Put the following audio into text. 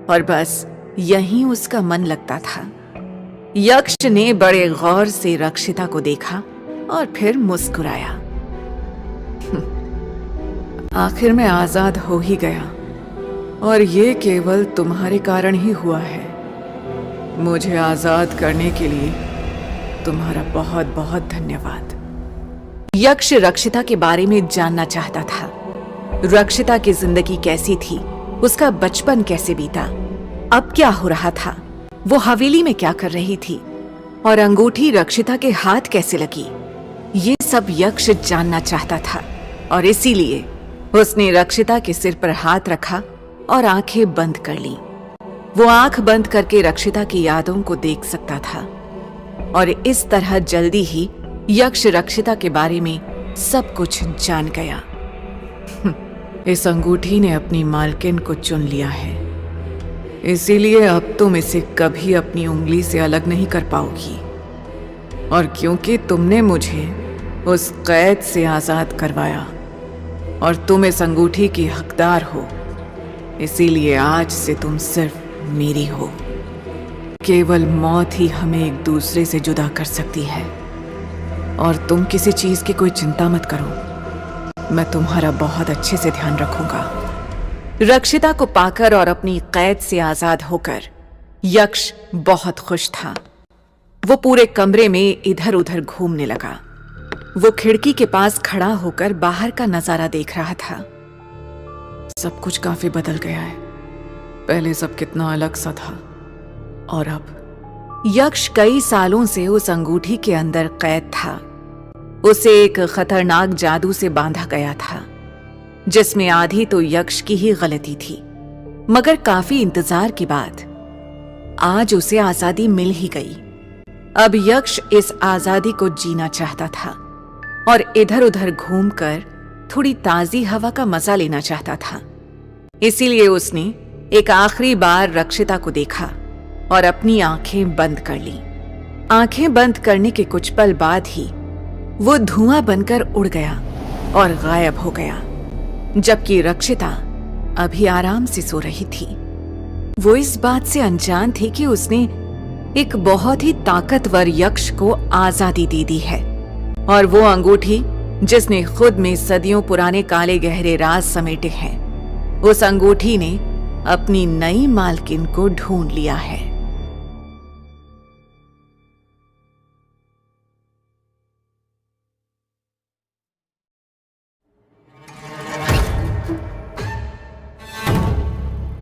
और बस यहीं उसका मन लगता था। यक्ष ने बड़े गौर से रक्षिता को देखा और फिर मुस्कुराया। आखिर मैं आजाद हो ही गया, और ये केवल तुम्हारे कारण ही हुआ है। मुझे आजाद करने के लिए तुम्हारा बहुत बहुत धन्यवाद। यक्ष रक्षिता के बारे में जानना चाहता था। रक्षिता की जिंदगी कैसी थी, उसका बचपन कैसे बीता, अब क्या हो रहा था, वो हवेली में क्या कर रही थी, और अंगूठी रक्षिता के हाथ कैसे लगी, ये सब यक्ष जानना चाहता था। और इसीलिए उसने रक्षिता के सिर पर हाथ रखा और आंखें बंद कर ली। वो आंख बंद करके रक्षिता की यादों को देख सकता था, और इस तरह जल्दी ही यक्ष रक्षिता के बारे में सब कुछ जान गया। इस अंगूठी ने अपनी मालकिन को चुन लिया है, इसीलिए अब तुम इसे कभी अपनी उंगली से अलग नहीं कर पाओगी। और क्योंकि तुमने मुझे उस कैद से आजाद करवाया और तुम इस अंगूठी की हकदार हो, इसीलिए आज से तुम सिर्फ मेरी हो। केवल मौत ही हमें एक दूसरे से जुदा कर सकती है, और तुम किसी चीज की कोई चिंता मत करो, मैं तुम्हारा बहुत अच्छे से ध्यान रखूंगा। रक्षिता को पाकर और अपनी कैद से आजाद होकर यक्ष बहुत खुश था। वो पूरे कमरे में इधर उधर घूमने लगा। वो खिड़की के पास खड़ा होकर बाहर का नजारा देख रहा था। सब कुछ काफी बदल गया है। पहले सब कितना अलग सा था, और अब यक्ष कई सालों से उस अंगूठी के अंदर कैद था। उसे एक खतरनाक जादू से बांधा गया था, जिसमें आधी तो यक्ष की ही गलती थी। मगर काफी इंतजार के बाद आज उसे आजादी मिल ही गई। अब यक्ष इस आजादी को जीना चाहता था और इधर उधर घूमकर थोड़ी ताजी हवा का मजा लेना चाहता था। इसीलिए उसने एक आखिरी बार रक्षिता को देखा और अपनी आंखें बंद कर ली। आंखें बंद करने के कुछ पल बाद ही वो धुआं बनकर उड़ गया और गायब हो गया, जबकि रक्षिता अभी आराम से सो रही थी। वो इस बात से अनजान थी कि उसने एक बहुत ही ताकतवर यक्ष को आजादी दे दी है, और वो अंगूठी जिसने खुद में सदियों पुराने काले गहरे राज समेटे हैं, उस अंगूठी ने अपनी नई मालकिन को ढूंढ लिया है।